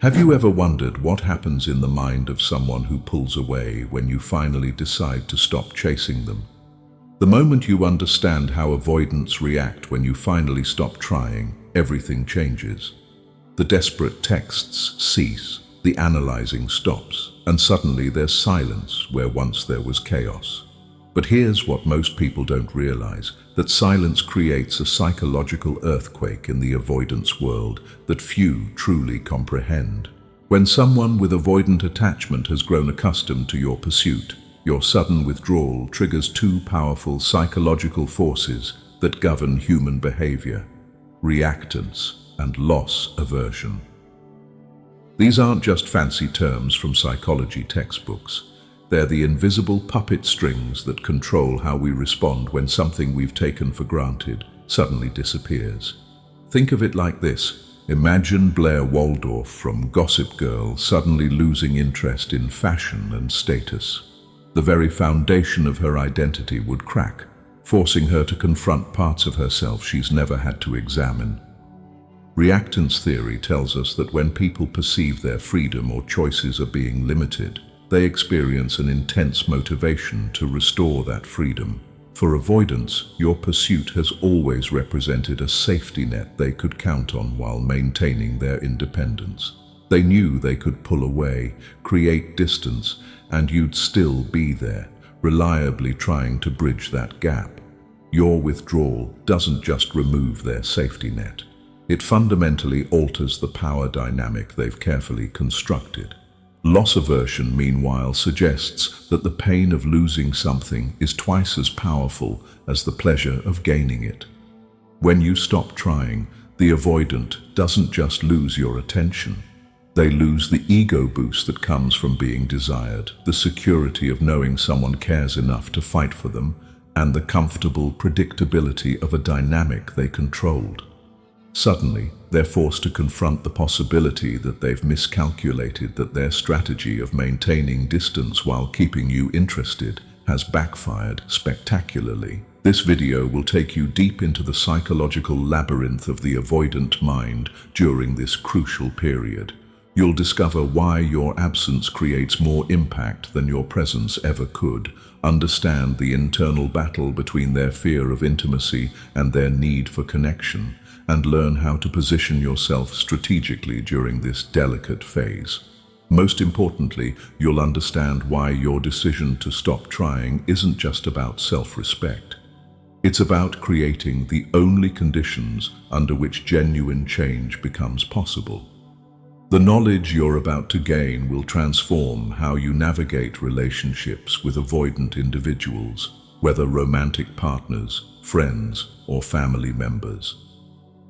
Have you ever wondered what happens in the mind of someone who pulls away when you finally decide to stop chasing them? The moment you understand how avoidants react when you finally stop trying, everything changes. The desperate texts cease, the analyzing stops, and suddenly there's silence where once there was chaos. But here's what most people don't realize, that silence creates a psychological earthquake in the avoidance world that few truly comprehend. When someone with avoidant attachment has grown accustomed to your pursuit, your sudden withdrawal triggers two powerful psychological forces that govern human behavior: reactance and loss aversion. These aren't just fancy terms from psychology textbooks. They're the invisible puppet strings that control how we respond when something we've taken for granted suddenly disappears. Think of it like this. Imagine Blair Waldorf from Gossip Girl suddenly losing interest in fashion and status. The very foundation of her identity would crack, forcing her to confront parts of herself she's never had to examine. Reactance theory tells us that when people perceive their freedom or choices are being limited, they experience an intense motivation to restore that freedom. For avoidants, your pursuit has always represented a safety net they could count on while maintaining their independence. They knew they could pull away, create distance, and you'd still be there, reliably trying to bridge that gap. Your withdrawal doesn't just remove their safety net. It fundamentally alters the power dynamic they've carefully constructed. Loss aversion, meanwhile, suggests that the pain of losing something is twice as powerful as the pleasure of gaining it. When you stop trying, the avoidant doesn't just lose your attention. They lose the ego boost that comes from being desired, the security of knowing someone cares enough to fight for them, and the comfortable predictability of a dynamic they controlled. Suddenly, they're forced to confront the possibility that they've miscalculated, that their strategy of maintaining distance while keeping you interested has backfired spectacularly. This video will take you deep into the psychological labyrinth of the avoidant mind during this crucial period. You'll discover why your absence creates more impact than your presence ever could, understand the internal battle between their fear of intimacy and their need for connection, and learn how to position yourself strategically during this delicate phase. Most importantly, you'll understand why your decision to stop trying isn't just about self-respect. It's about creating the only conditions under which genuine change becomes possible. The knowledge you're about to gain will transform how you navigate relationships with avoidant individuals, whether romantic partners, friends, or family members.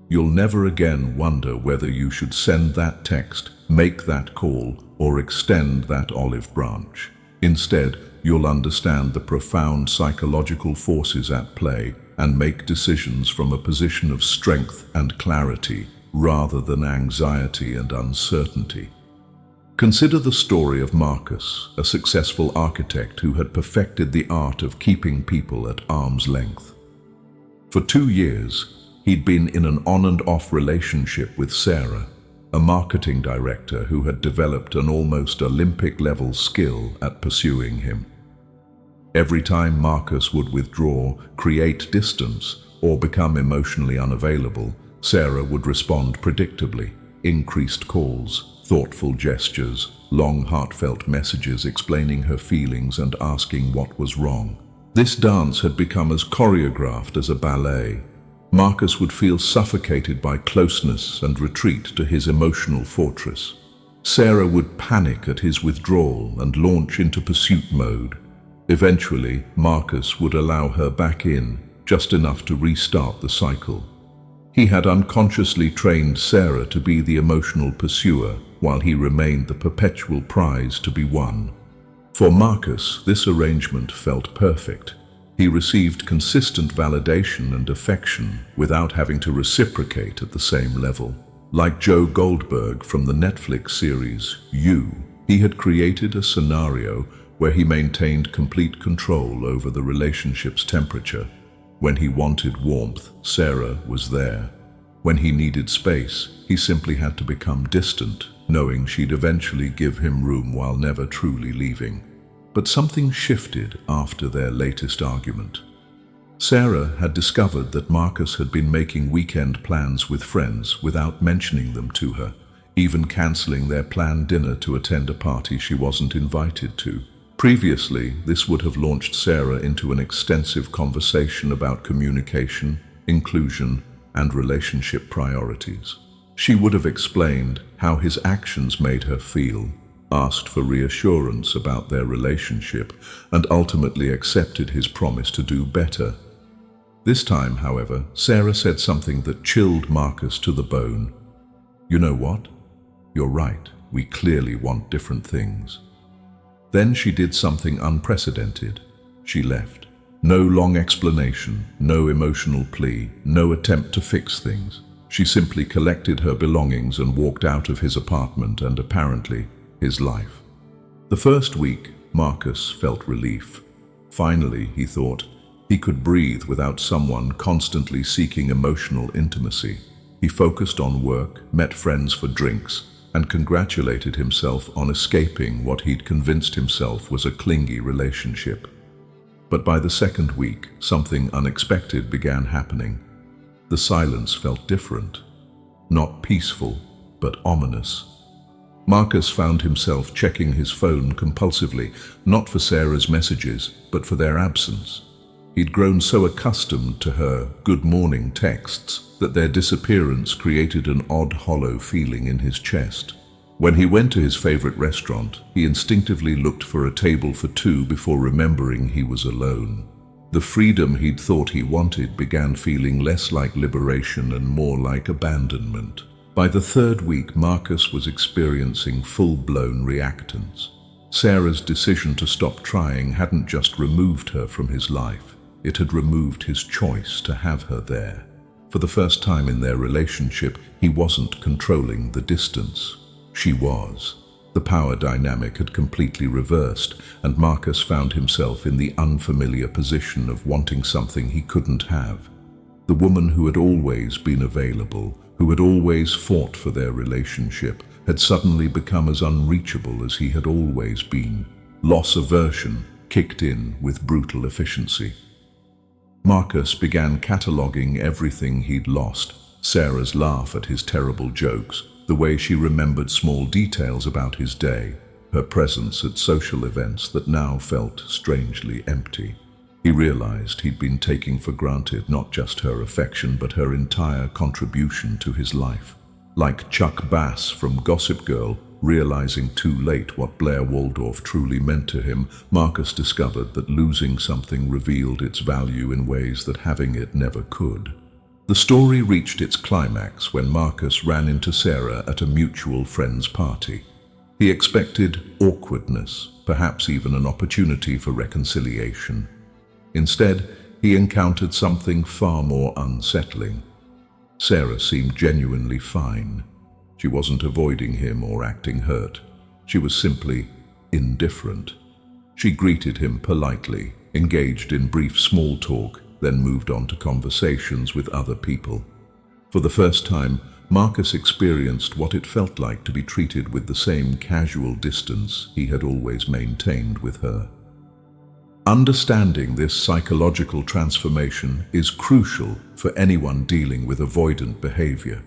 You'll never again wonder whether you should send that text, make that call, or extend that olive branch. Instead, you'll understand the profound psychological forces at play and make decisions from a position of strength and clarity rather than anxiety and uncertainty. Consider the story of Marcus, a successful architect who had perfected the art of keeping people at arm's length. For 2 years, he'd been in an on and off relationship with Sarah, a marketing director who had developed an almost Olympic-level skill at pursuing him. Every time Marcus would withdraw, create distance, or become emotionally unavailable, Sarah would respond predictably: increased calls, thoughtful gestures, long heartfelt messages explaining her feelings and asking what was wrong. This dance had become as choreographed as a ballet. Marcus would feel suffocated by closeness and retreat to his emotional fortress. Sarah would panic at his withdrawal and launch into pursuit mode. Eventually, Marcus would allow her back in, just enough to restart the cycle. He had unconsciously trained Sarah to be the emotional pursuer, while he remained the perpetual prize to be won. For Marcus, this arrangement felt perfect. He received consistent validation and affection without having to reciprocate at the same level. Like Joe Goldberg from the Netflix series You, he had created a scenario where he maintained complete control over the relationship's temperature. When he wanted warmth, Sarah was there. When he needed space, he simply had to become distant, knowing she'd eventually give him room while never truly leaving. But something shifted after their latest argument. Sarah had discovered that Marcus had been making weekend plans with friends without mentioning them to her, even cancelling their planned dinner to attend a party she wasn't invited to. Previously, this would have launched Sarah into an extensive conversation about communication, inclusion, and relationship priorities. She would have explained how his actions made her feel, asked for reassurance about their relationship, and ultimately accepted his promise to do better. This time, however, Sarah said something that chilled Marcus to the bone. "You know what? You're right, we clearly want different things." Then she did something unprecedented. She left. No long explanation, no emotional plea, no attempt to fix things. She simply collected her belongings and walked out of his apartment and apparently his life. The first week, Marcus felt relief. Finally, he thought, he could breathe without someone constantly seeking emotional intimacy. He focused on work, met friends for drinks, and congratulated himself on escaping what he'd convinced himself was a clingy relationship. But by the second week, something unexpected began happening. The silence felt different. Not peaceful, but ominous. Marcus found himself checking his phone compulsively, not for Sarah's messages, but for their absence. He'd grown so accustomed to her good morning texts that their disappearance created an odd hollow feeling in his chest. When he went to his favorite restaurant, he instinctively looked for a table for two before remembering he was alone. The freedom he'd thought he wanted began feeling less like liberation and more like abandonment. By the third week, Marcus was experiencing full-blown reactance. Sarah's decision to stop trying hadn't just removed her from his life, it had removed his choice to have her there. For the first time in their relationship, he wasn't controlling the distance. She was. The power dynamic had completely reversed, and Marcus found himself in the unfamiliar position of wanting something he couldn't have. The woman who had always been available, who had always fought for their relationship, had suddenly become as unreachable as he had always been. Loss aversion kicked in with brutal efficiency. Marcus began cataloguing everything he'd lost. Sarah's laugh at his terrible jokes, the way she remembered small details about his day, her presence at social events that now felt strangely empty. He realized he'd been taking for granted not just her affection but her entire contribution to his life. Like Chuck Bass from Gossip Girl, realizing too late what Blair Waldorf truly meant to him, Marcus discovered that losing something revealed its value in ways that having it never could. The story reached its climax when Marcus ran into Sarah at a mutual friend's party. He expected awkwardness, perhaps even an opportunity for reconciliation. Instead, he encountered something far more unsettling. Sarah seemed genuinely fine. She wasn't avoiding him or acting hurt. She was simply indifferent. She greeted him politely, engaged in brief small talk, then moved on to conversations with other people. For the first time, Marcus experienced what it felt like to be treated with the same casual distance he had always maintained with her. Understanding this psychological transformation is crucial for anyone dealing with avoidant behavior.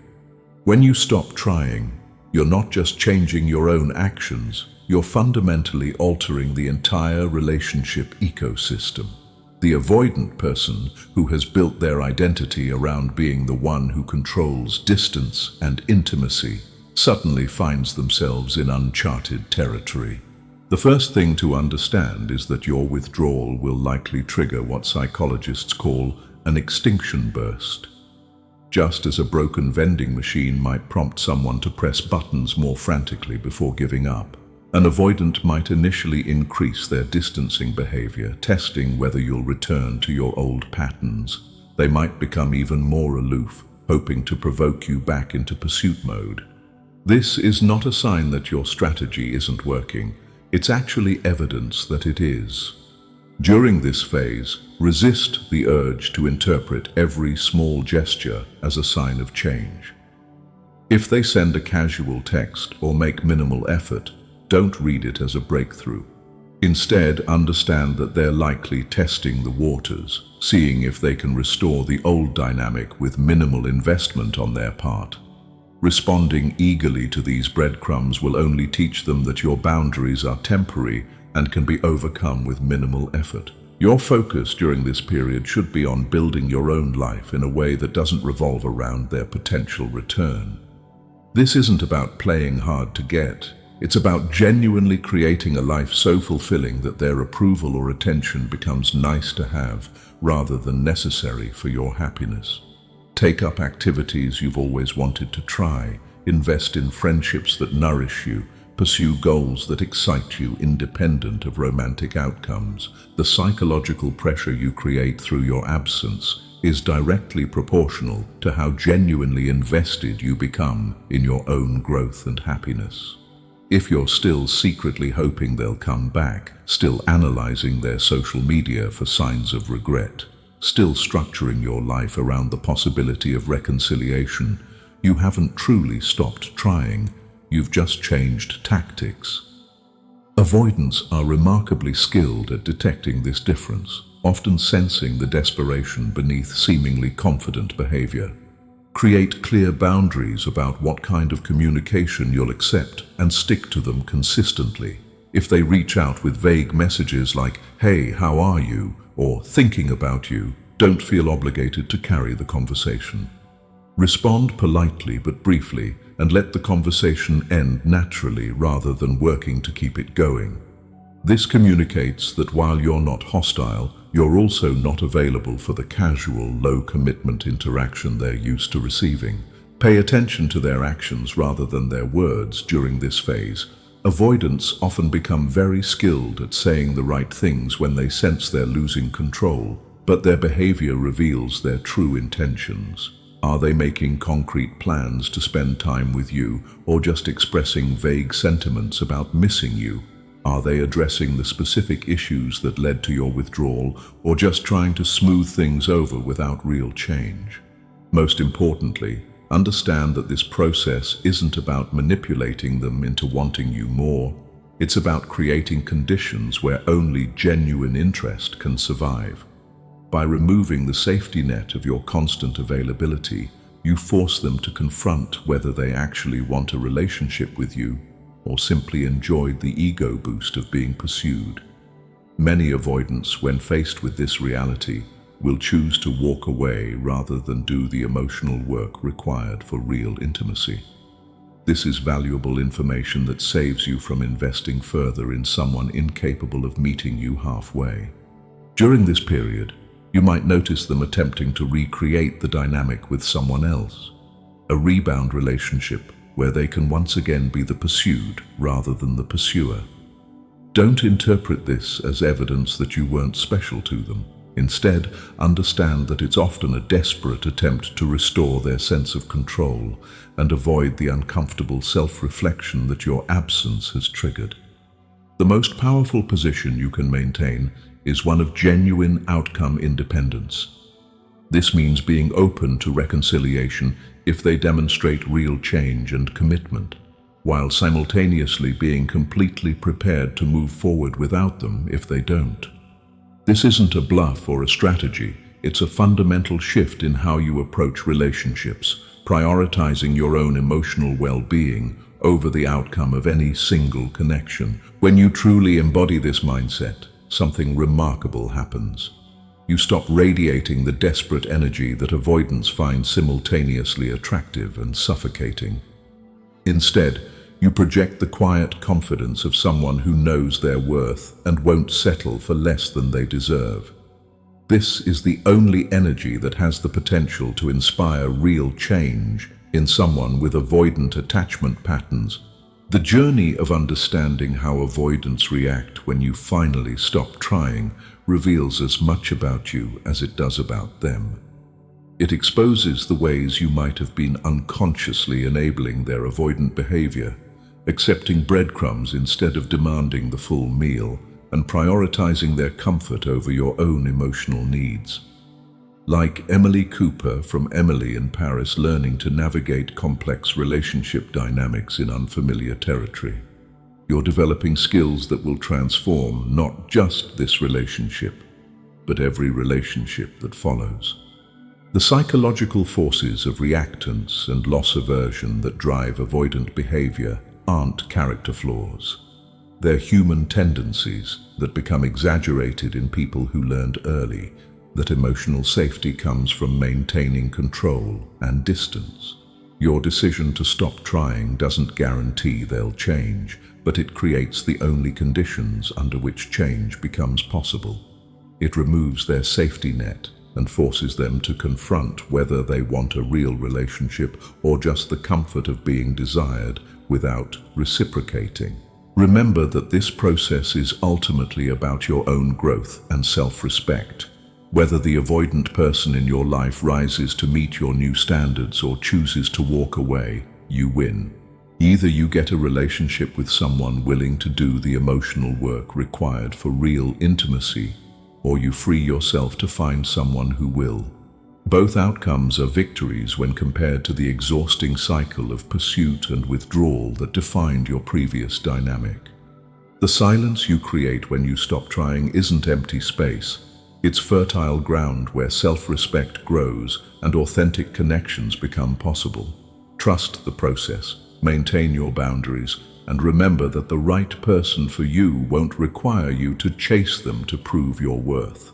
When you stop trying, you're not just changing your own actions, you're fundamentally altering the entire relationship ecosystem. The avoidant person, who has built their identity around being the one who controls distance and intimacy, suddenly finds themselves in uncharted territory. The first thing to understand is that your withdrawal will likely trigger what psychologists call an extinction burst. Just as a broken vending machine might prompt someone to press buttons more frantically before giving up, an avoidant might initially increase their distancing behavior, testing whether you'll return to your old patterns. They might become even more aloof, hoping to provoke you back into pursuit mode. This is not a sign that your strategy isn't working. It's actually evidence that it is. During this phase, resist the urge to interpret every small gesture as a sign of change. If they send a casual text or make minimal effort, don't read it as a breakthrough. Instead, understand that they're likely testing the waters, seeing if they can restore the old dynamic with minimal investment on their part. Responding eagerly to these breadcrumbs will only teach them that your boundaries are temporary and can be overcome with minimal effort. Your focus during this period should be on building your own life in a way that doesn't revolve around their potential return. This isn't about playing hard to get. It's about genuinely creating a life so fulfilling that their approval or attention becomes nice to have rather than necessary for your happiness. Take up activities you've always wanted to try, invest in friendships that nourish you, pursue goals that excite you independent of romantic outcomes. The psychological pressure you create through your absence is directly proportional to how genuinely invested you become in your own growth and happiness. If you're still secretly hoping they'll come back, still analyzing their social media for signs of regret, still structuring your life around the possibility of reconciliation, you haven't truly stopped trying, you've just changed tactics. Avoidants are remarkably skilled at detecting this difference, often sensing the desperation beneath seemingly confident behavior. Create clear boundaries about what kind of communication you'll accept and stick to them consistently. If they reach out with vague messages like, "Hey, how are you?" or "thinking about you," don't feel obligated to carry the conversation. Respond politely but briefly and let the conversation end naturally rather than working to keep it going. This communicates that while you're not hostile, you're also not available for the casual, low-commitment interaction they're used to receiving. Pay attention to their actions rather than their words during this phase. Avoidants often become very skilled at saying the right things when they sense they're losing control, but their behavior reveals their true intentions. Are they making concrete plans to spend time with you, or just expressing vague sentiments about missing you? Are they addressing the specific issues that led to your withdrawal, or just trying to smooth things over without real change? Most importantly, understand that this process isn't about manipulating them into wanting you more. It's about creating conditions where only genuine interest can survive. By removing the safety net of your constant availability, you force them to confront whether they actually want a relationship with you or simply enjoyed the ego boost of being pursued. Many avoidants, when faced with this reality, will choose to walk away rather than do the emotional work required for real intimacy. This is valuable information that saves you from investing further in someone incapable of meeting you halfway. During this period, you might notice them attempting to recreate the dynamic with someone else, a rebound relationship where they can once again be the pursued rather than the pursuer. Don't interpret this as evidence that you weren't special to them. Instead, understand that it's often a desperate attempt to restore their sense of control and avoid the uncomfortable self-reflection that your absence has triggered. The most powerful position you can maintain is one of genuine outcome independence. This means being open to reconciliation if they demonstrate real change and commitment, while simultaneously being completely prepared to move forward without them if they don't. This isn't a bluff or a strategy, it's a fundamental shift in how you approach relationships, prioritizing your own emotional well-being over the outcome of any single connection. When you truly embody this mindset, something remarkable happens. You stop radiating the desperate energy that avoidants find simultaneously attractive and suffocating. Instead, you project the quiet confidence of someone who knows their worth and won't settle for less than they deserve. This is the only energy that has the potential to inspire real change in someone with avoidant attachment patterns. The journey of understanding how avoidants react when you finally stop trying reveals as much about you as it does about them. It exposes the ways you might have been unconsciously enabling their avoidant behavior, accepting breadcrumbs instead of demanding the full meal, and prioritizing their comfort over your own emotional needs. Like Emily Cooper from Emily in Paris, learning to navigate complex relationship dynamics in unfamiliar territory. You're developing skills that will transform not just this relationship, but every relationship that follows. The psychological forces of reactance and loss aversion that drive avoidant behavior aren't character flaws. They're human tendencies that become exaggerated in people who learned early that emotional safety comes from maintaining control and distance. Your decision to stop trying doesn't guarantee they'll change, but it creates the only conditions under which change becomes possible. It removes their safety net and forces them to confront whether they want a real relationship or just the comfort of being desired without reciprocating. Remember that this process is ultimately about your own growth and self-respect. Whether the avoidant person in your life rises to meet your new standards or chooses to walk away, you win. Either you get a relationship with someone willing to do the emotional work required for real intimacy, or you free yourself to find someone who will. Both outcomes are victories when compared to the exhausting cycle of pursuit and withdrawal that defined your previous dynamic. The silence you create when you stop trying isn't empty space. It's fertile ground where self-respect grows and authentic connections become possible. Trust the process, maintain your boundaries, and remember that the right person for you won't require you to chase them to prove your worth.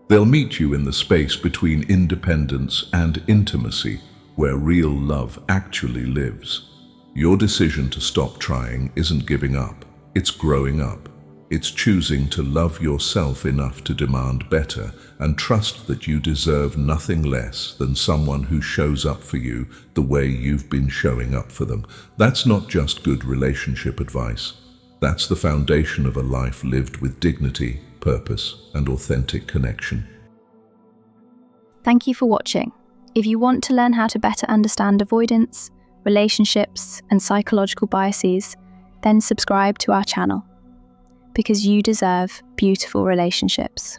They'll meet you in the space between independence and intimacy, where real love actually lives. Your decision to stop trying isn't giving up, it's growing up. It's choosing to love yourself enough to demand better and trust that you deserve nothing less than someone who shows up for you the way you've been showing up for them. That's not just good relationship advice. That's the foundation of a life lived with dignity, purpose, and authentic connection. Thank you for watching. If you want to learn how to better understand avoidance, relationships, and psychological biases, then subscribe to our channel, because you deserve beautiful relationships.